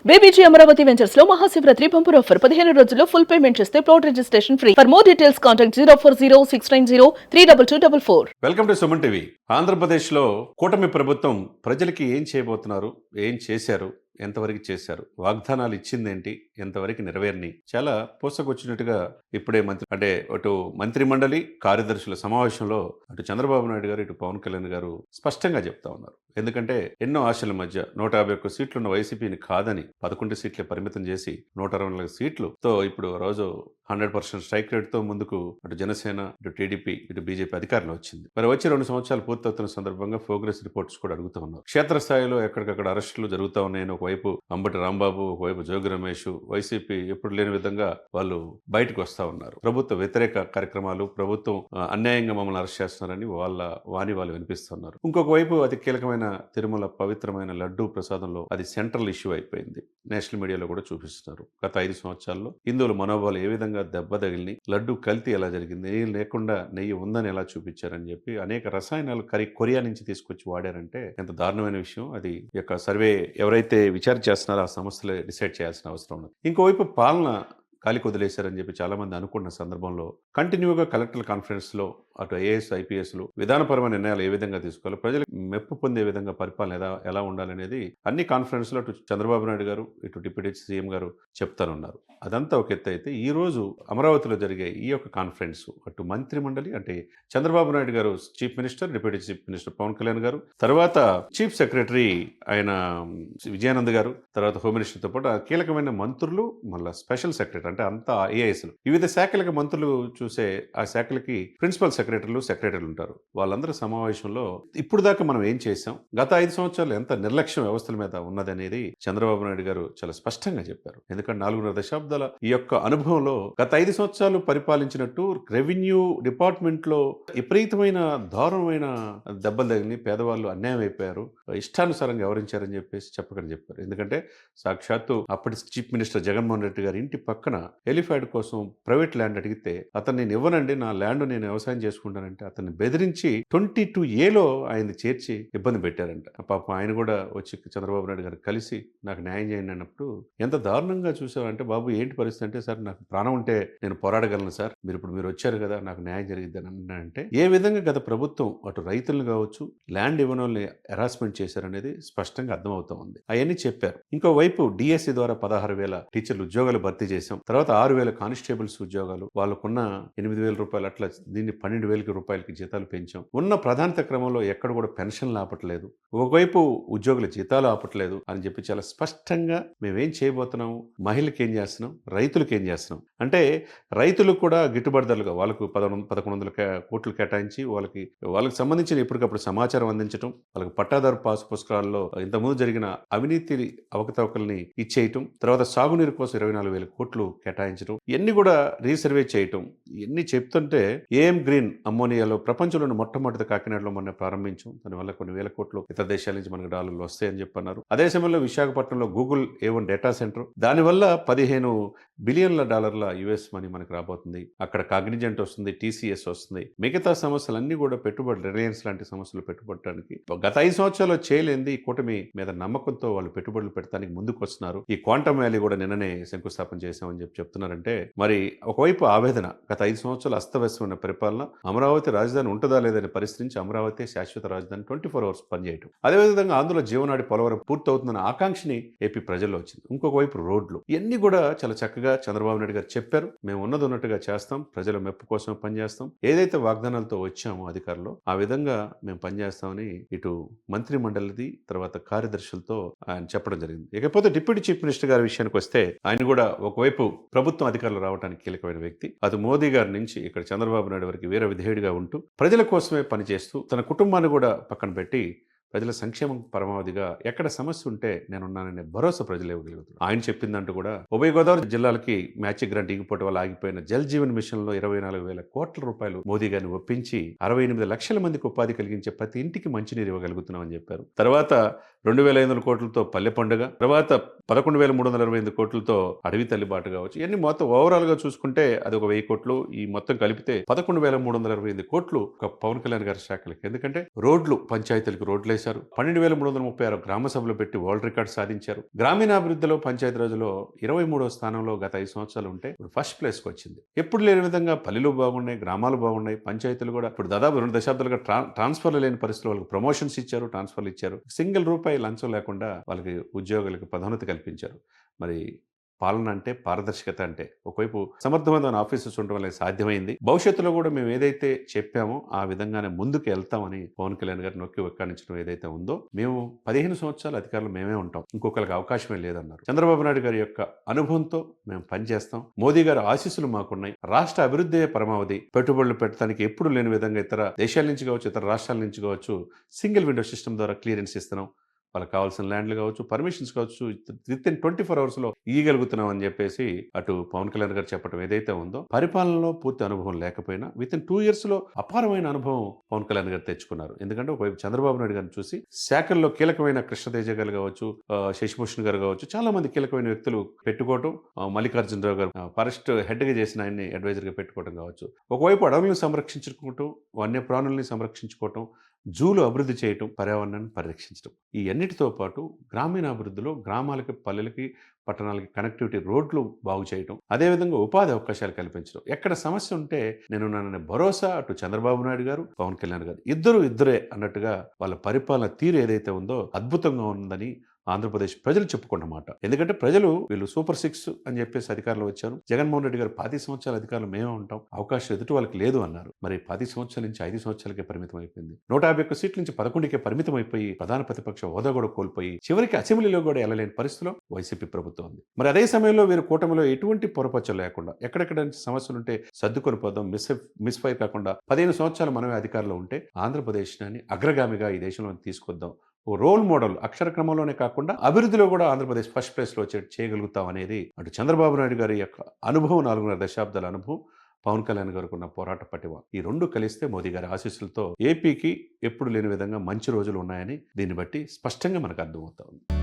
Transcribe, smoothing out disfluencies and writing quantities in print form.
BBG Amaravati ventures లో Mahashivratri bumper offer 15 రోజుల్లో full payment చేస్తే plot registration free. For more details contact 04069032244. Welcome to Suman TV. ఆంధ్రప్రదేశ్లో కూటమి ప్రభుత్వం ప్రజలకి ఏం చేయబోతున్నారు, ఏం చేశారు, ఎంతవరకు చేశారు, వాగ్దానాలు ఇచ్చిందేంటి, ఎంతవరకు నెరవేరిని, చాలా పూసకొచ్చినట్టుగా ఇప్పుడే అటు మంత్రి మండలి కార్యదర్శుల సమావేశంలో అటు చంద్రబాబు నాయుడు గారు, ఇటు పవన్ కళ్యాణ్ గారు స్పష్టంగా చెప్తా ఉన్నారు. ఎందుకంటే ఎన్నో ఆశల మధ్య 151 సీట్లున్న వైసీపీని కాదని 11 సీట్లే పరిమితం చేసి 124 సీట్లుతో ఇప్పుడు రోజు 100% స్ట్రైక్ రేట్తో ముందుకు అటు జనసేన, ఇటు టీడీపీ, ఇటు బీజేపీ అధికారంలో వచ్చింది. మరి వచ్చి 2 సంవత్సరాలు పూర్తవుతున్న సందర్భంగా ప్రోగ్రెస్ రిపోర్ట్స్ కూడా అడుగుతూ ఉన్నారు. క్షేత్రస్థాయిలో ఎక్కడికక్కడ అరెస్టులు జరుగుతూ ఉన్నాయని ఒకవైపు అంబటి రాంబాబు, ఒకవైపు జోగి రమేష్, వైసీపీ ఎప్పుడు లేని విధంగా వాళ్ళు బయటకు వస్తా ఉన్నారు. ప్రభుత్వ వ్యతిరేక కార్యక్రమాలు, ప్రభుత్వం అన్యాయంగా మమ్మల్ని అరెస్ట్ చేస్తున్నారని వాళ్ళు వినిపిస్తున్నారు. ఇంకొక వైపు అతి కీలకమైన తిరుమల పవిత్రమైన లడ్డూ ప్రసాదంలో అది సెంట్రల్ ఇష్యూ అయిపోయింది. నేషనల్ మీడియాలో కూడా చూపిస్తున్నారు. గత 5 సంవత్సరాల్లో హిందువుల మనోభావాలు ఏ విధంగా దెబ్బ తగిలిని, లడ్డూ కల్తీ ఎలా జరిగింది, నెయ్యి లేకుండా నెయ్యి ఉందని ఎలా చూపించారని చెప్పి అనేక రసాయనాలు కొరియా నుంచి తీసుకొచ్చి వాడారంటే ఎంత దారుణమైన విషయం. అది యొక్క సర్వే ఎవరైతే విచారణ చేస్తున్నారో ఆ సంస్థలే డిసైడ్ చేయాల్సిన అవసరం ఉన్నది. ఇంకోవైపు పాలన గాలికి వదిలేశారని చెప్పి చాలా మంది అనుకున్న సందర్భంలో కంటిన్యూగా కలెక్టర్ కాన్ఫరెన్స్లో అటు ఐఏఎస్, ఐపీఎస్లు విధానపరమైన నిర్ణయాలు ఏ విధంగా తీసుకోవాలి, ప్రజలకు మెప్పు పొందే విధంగా పరిపాలన ఎలా ఉండాలనేది అన్ని కాన్ఫరెన్స్లో అటు చంద్రబాబు నాయుడు గారు, ఇటు డిప్యూటీ సీఎం గారు చెప్తానున్నారు. అదంతా ఒక ఎత్తు అయితే ఈ రోజు అమరావతిలో జరిగే ఈ యొక్క కాన్ఫరెన్స్ అటు మంత్రి మండలి అంటే Chandrababu Naidu garu chief minister, deputy chief minister Pawan Kalyan garu, తర్వాత చీఫ్ సెక్రటరీ ఆయన విజయానంద్ గారు, తర్వాత హోమ్ మినిస్టర్తో పాటు కీలకమైన మంత్రులు, మళ్ళీ స్పెషల్ సెక్రటరీ అంటే అంతా ఐఏఎస్లు, వివిధ శాఖలకు మంత్రులు చూసే ఆ శాఖలకి ప్రిన్సిపల్ సెక్రటరీలు ఉంటారు. వాళ్ళందరూ సమావేశంలో ఇప్పుడు దాకా మనం ఏం చేశాం, గత 5 సంవత్సరాలు ఎంత నిర్లక్ష్యం వ్యవస్థల మీద ఉన్నదనేది చంద్రబాబు నాయుడు గారు చాలా స్పష్టంగా చెప్పారు. ఎందుకంటే 4.5 దశాబ్దాల ఈ యొక్క అనుభవంలో గత 5 సంవత్సరాలు పరిపాలించినట్టు రెవెన్యూ డిపార్ట్మెంట్ లో విపరీతమైన దారుణమైన దెబ్బలు తగిలి పేదవాళ్ళు అన్యాయం అయిపోయారు, ఇష్టానుసారంగా వ్యవహరించారని చెప్పకని చెప్పారు. ఎందుకంటే సాక్షాత్తు అప్పటి చీఫ్ మినిస్టర్ జగన్మోహన్ రెడ్డి గారి ఇంటి పక్కన ఎలిఫాడ్ కోసం ప్రైవేట్ ల్యాండ్ అడిగితే అతన్ని నేను ఇవ్వనండి, నా ల్యాండ్ నేను వ్యవసాయం చేసుకుంటానంటే అతన్ని బెదిరించి 22A ఆయన్ని చేర్చి ఇబ్బంది పెట్టారంట. పాపం ఆయన కూడా వచ్చి చంద్రబాబు నాయుడు గారు కలిసి నాకు న్యాయం చేయండి అన్నప్పుడు ఎంత దారుణంగా చూసావంటే, బాబు ఏంటి పరిస్థితి అంటే, సార్ నాకు ప్రాణం ఉంటే నేను పోరాడగలను సార్, మీరు వచ్చారు కదా నాకు న్యాయం జరిగిద్ది అని అంటే ఏ విధంగా గత ప్రభుత్వం అటు రైతులను కావచ్చు ల్యాండ్ ఇవ్వని వాళ్ళని హెరాస్మెంట్ చేశారనేది స్పష్టంగా అర్థమవుతా ఉంది. అవన్నీ చెప్పారు. ఇంకోవైపు డిఎస్సి ద్వారా 16,000 టీచర్లు ఉద్యోగాలు భర్తీ చేశాం. తర్వాత 6,000 కానిస్టేబుల్స్ ఉద్యోగాలు, వాళ్ళకున్న 8,000 రూపాయలు అట్లా దీన్ని 12,000 రూపాయలకి జీతాలు పెంచాం. ఉన్న ప్రాధాన్యత క్రమంలో ఎక్కడ కూడా పెన్షన్లు ఆపట్లేదు, ఒకవైపు ఉద్యోగుల జీతాలు ఆపట్లేదు అని చెప్పి చాలా స్పష్టంగా మేమేం చేయబోతున్నాము, మహిళలకు ఏం చేస్తున్నాం, రైతులకు ఏం చేస్తున్నాం అంటే రైతులకు కూడా గిట్టుబాటు ధరలుగా వాళ్ళకు 1,100 కోట్లు కేటాయించి వాళ్ళకి సంబంధించిన ఎప్పటికప్పుడు సమాచారం అందించడం, వాళ్ళకి పట్టాదారు పాసు పుస్తకాల్లో ఇంతకుముందు జరిగిన అవినీతి అవకతవకల్ని ఇచ్చేయటం, తర్వాత సాగునీరు కోసం 24,000 కోట్లు కేటాయించడం, ఇవన్నీ కూడా రీసర్వే చేయటం, ఇవన్నీ చెప్తుంటే ఏఎం గ్రీన్ అమ్మోనియాలో ప్రపంచంలోని మొట్టమొదటి కాకినాడలో మొన్న ప్రారంభించాం. దానివల్ల కొన్ని వేల కోట్లు ఇతర దేశాల నుంచి మనకు డాలర్లు వస్తాయని చెప్పన్నారు. అదే సమయంలో విశాఖపట్నంలో గూగుల్ A1 డేటా సెంటర్, దానివల్ల $15 బిలియన్ల యుఎస్ మనీ మనకు రాబోతుంది. అక్కడ కాగ్నిజెంట్ వస్తుంది, TCS వస్తుంది, మిగతా సమస్యలన్నీ కూడా పెట్టుబడి, రిలయన్స్ లాంటి సమస్యలు పెట్టుబడటానికి గత 5 సంవత్సరాలు చేయలేంది. ఈ కూటమి మీద నమ్మకంతో వాళ్ళు పెట్టుబడులు పెట్టడానికి ముందుకు వస్తున్నారు. ఈ క్వాంటమ్ వ్యాలీ కూడా నిన్ననే శంకుస్థాపన చేశామని చెప్తున్నారంటే మరి ఒకవైపు ఆవేదన, గత 5 సంవత్సరాలు అస్తవ్యస్తమైన పరిపాలన, అమరావతి రాజధాని ఉంటుందా లేదని పరిస్థితించి అమరావతి శాశ్వత రాజధాని 24 అవర్స్ పనిచేయటం, అదేవిధంగా ఆంధ్ర జీవనాడి పోలవరం పూర్తవుతుందన్న ఆకాంక్షని ఏపీ ప్రజల్లో వచ్చింది. ఇంకొక వైపు రోడ్లు, ఇవన్నీ కూడా చాలా చక్కగా చంద్రబాబు నాయుడు గారు చెప్పారు. మేము ఉన్నట్టుగా చేస్తాం, ప్రజల మెప్పు కోసం పనిచేస్తాం, ఏదైతే వాగ్దానాలతో వచ్చామో అధికారులు ఆ విధంగా మేము పనిచేస్తామని ఇటు మంత్రి మండలిది తర్వాత కార్యదర్శులతో ఆయన చెప్పడం జరిగింది. ఇకపోతే డిప్యూటీ చీఫ్ మినిస్టర్ గారి విషయానికి వస్తే ఆయన కూడా ఒకవైపు ప్రభుత్వం అధికారులు రావడానికి కీలకమైన వ్యక్తి, అటు మోదీ గారి నుంచి ఇక్కడ చంద్రబాబు నాయుడు వరకు వీర విధేయుడిగా ఉంటూ ప్రజల కోసమే పనిచేస్తూ తన కుటుంబాన్ని కూడా పక్కన పెట్టి ప్రజల సంక్షేమం పరమావధిగా ఎక్కడ సమస్య ఉంటే నేనున్నాననే భరోసా ప్రజలు ఇవ్వగలుగుతారు. ఆయన చెప్పిందంటూ కూడా ఉభయ గోదావరి జిల్లాలకి మ్యాచింగ్ గ్రాంట్ ఇగిపోవడం వల్ల ఆగిపోయిన జల్ జీవన్ మిషన్ లో 24,000 కోట్ల రూపాయలు మోదీ గారిని ఒప్పించి 68 లక్షల మందికి ఉపాధి కలిగించే ప్రతి ఇంటికి మంచినీరు ఇవ్వగలుగుతున్నామని చెప్పారు. తర్వాత 2,500 కోట్లతో పల్లె పండుగ, తర్వాత 11,328 కోట్లతో అడవి తల్లిబాటు కావచ్చు, ఇవన్నీ మొత్తం ఓవరాల్ గా చూసుకుంటే అది ఒక 1,000 కోట్లు, ఈ మొత్తం కలిపితే 11,328 కోట్లు ఒక పవన్ కళ్యాణ్ గారి శాఖలకి. ఎందుకంటే రోడ్లు, పంచాయతీలకు రోడ్లు చేశారు. 12,336 గ్రామ సభలు పెట్టి వరల్డ్ రికార్డ్ సాధించారు. గ్రామీణాభివృద్ధిలో పంచాయతీరాజ్లో 23వ స్థానంలో గత 5 సంవత్సరాలు ఉంటే ఇప్పుడు ఫస్ట్ ప్లేస్కి వచ్చింది. ఎప్పుడు లేని విధంగా పల్లెలు బాగున్నాయి, గ్రామాలు బాగున్నాయి, పంచాయతీలు కూడా ఇప్పుడు దాదాపు 2 దశాబ్దాలుగా ట్రాన్స్ఫర్లు లేని పరిస్థితులు వాళ్ళకి ప్రమోషన్స్ ఇచ్చారు, ట్రాన్స్ఫర్లు ఇచ్చారు. సింగిల్ రూపాయి లంచం లేకుండా వాళ్ళకి ఉద్యోగులకు పదోన్నతి కల్పించారు. మరి పాలన అంటే పారదర్శకత అంటే ఒకవైపు సమర్థవంతమైన ఆఫీసర్స్ ఉండడం వల్ల సాధ్యమైంది. భవిష్యత్తులో కూడా మేము ఏదైతే చెప్పామో ఆ విధంగానే ముందుకు వెళ్తామని పవన్ కళ్యాణ్ గారు నొక్కి వెక్కాడించడం ఏదైతే ఉందో, మేము 15 సంవత్సరాలు అధికారులు మేమే ఉంటాం, ఇంకొకరికి అవకాశమే లేదన్నారు. చంద్రబాబు నాయుడు గారి యొక్క అనుభవంతో మేము పనిచేస్తాం. మోదీ గారి ఆశీస్సులు మాకున్నాయి. రాష్ట్ర అభివృద్ధి పరమావధి. పెట్టుబడులు పెట్టడానికి ఎప్పుడు లేని విధంగా ఇతర దేశాల నుంచి కావచ్చు, ఇతర రాష్ట్రాల నుంచి కావచ్చు, సింగిల్ విండో సిస్టమ్ ద్వారా క్లియరెన్స్ ఇస్తున్నాం. వాళ్ళకి కావాల్సిన ల్యాండ్లు కావచ్చు, పర్మిషన్స్ కావచ్చు, వితిన్ 24 అవర్స్లో ఇయ్యగలుగుతున్నాం అని చెప్పేసి అటు పవన్ కళ్యాణ్ గారు చెప్పడం ఏదైతే ఉందో, పరిపాలనలో పూర్తి అనుభవం లేకపోయినా వితిన్ 2 yearsలో అపారమైన అనుభవం పవన్ కళ్యాణ్ గారు తెచ్చుకున్నారు. ఎందుకంటే ఒకవైపు చంద్రబాబు నాయుడు గారిని చూసి శాఖల్లో కీలకమైన కృష్ణతేజ గారు కావచ్చు, శశిభూషణ్ గారు కావచ్చు, చాలా మంది కీలకమైన వ్యక్తులు పెట్టుకోవటం, మల్లికార్జునరావు గారు ఫారెస్ట్ హెడ్గా చేసిన ఆయన్ని అడ్వైజర్గా పెట్టుకోవడం కావచ్చు, ఒకవైపు అడవులను సంరక్షించుకోవటం, వన్యప్రాణుల్ని సంరక్షించుకోవటం, జూలు అభివృద్ధి చేయటం, పర్యావరణాన్ని పరిరక్షించడం, ఈ అన్నిటితో పాటు గ్రామీణాభివృద్ధిలో గ్రామాలకి, పల్లెలకి, పట్టణాలకి కనెక్టివిటీ, రోడ్లు బాగు చేయటం, అదేవిధంగా ఉపాధి అవకాశాలు కల్పించడం, ఎక్కడ సమస్య ఉంటే నేను నన్ను భరోసా అటు చంద్రబాబు నాయుడు గారు, పవన్ కళ్యాణ్ గారు ఇద్దరే అన్నట్టుగా వాళ్ళ పరిపాలన తీరు ఏదైతే ఉందో అద్భుతంగా ఉందని ఆంధ్రప్రదేశ్ ప్రజలు చెప్పుకున్నమాట. ఎందుకంటే ప్రజలు వీళ్ళు సూపర్ 6 అని చెప్పేసి అధికారంలో వచ్చారు. జగన్మోహన్ రెడ్డి గారు 10 సంవత్సరాల అధికారులు మేమే ఉంటాం, అవకాశం ఎదుటి వాళ్ళకి లేదు అన్నారు. మరి 10 సంవత్సరాల నుంచి 5 సంవత్సరాలకే పరిమితం అయిపోయింది. 151 సీట్ల నుంచి 11కే పరిమితం అయిపోయి ప్రధాన ప్రతిపక్ష హోదా కూడా కోల్పోయి చివరికి అసెంబ్లీలో కూడా వెళ్ళలేని పరిస్థితిలో వైసీపీ ప్రభుత్వం ఉంది. మరి అదే సమయంలో వీరు కూటమిలో ఎటువంటి పొరపచ్చలు లేకుండా ఎక్కడెక్కడ సమస్యలు ఉంటే సర్దుకొని పోదాం, మిస్ఫైర్ కాకుండా 15 సంవత్సరాలు మనమే అధికారంలో ఉంటే ఆంధ్రప్రదేశ్ని అగ్రగామిగా ఈ దేశంలో తీసుకొద్దాం, ఓ రోల్ మోడల్ అక్షర క్రమంలోనే కాకుండా అభివృద్ధిలో కూడా ఆంధ్రప్రదేశ్ ఫస్ట్ ప్లేస్లో చేయగలుగుతాం అనేది అటు చంద్రబాబు నాయుడు గారి యొక్క అనుభవం, 4.5 దశాబ్దాల అనుభవం, పవన్ కళ్యాణ్ గారికి ఉన్న పోరాట పటిమ, ఈ రెండు కలిస్తే మోదీ గారి ఆశీస్సులతో ఏపీకి ఎప్పుడు లేని విధంగా మంచి రోజులు ఉన్నాయని దీన్ని బట్టి స్పష్టంగా మనకు అర్థమవుతా ఉంది.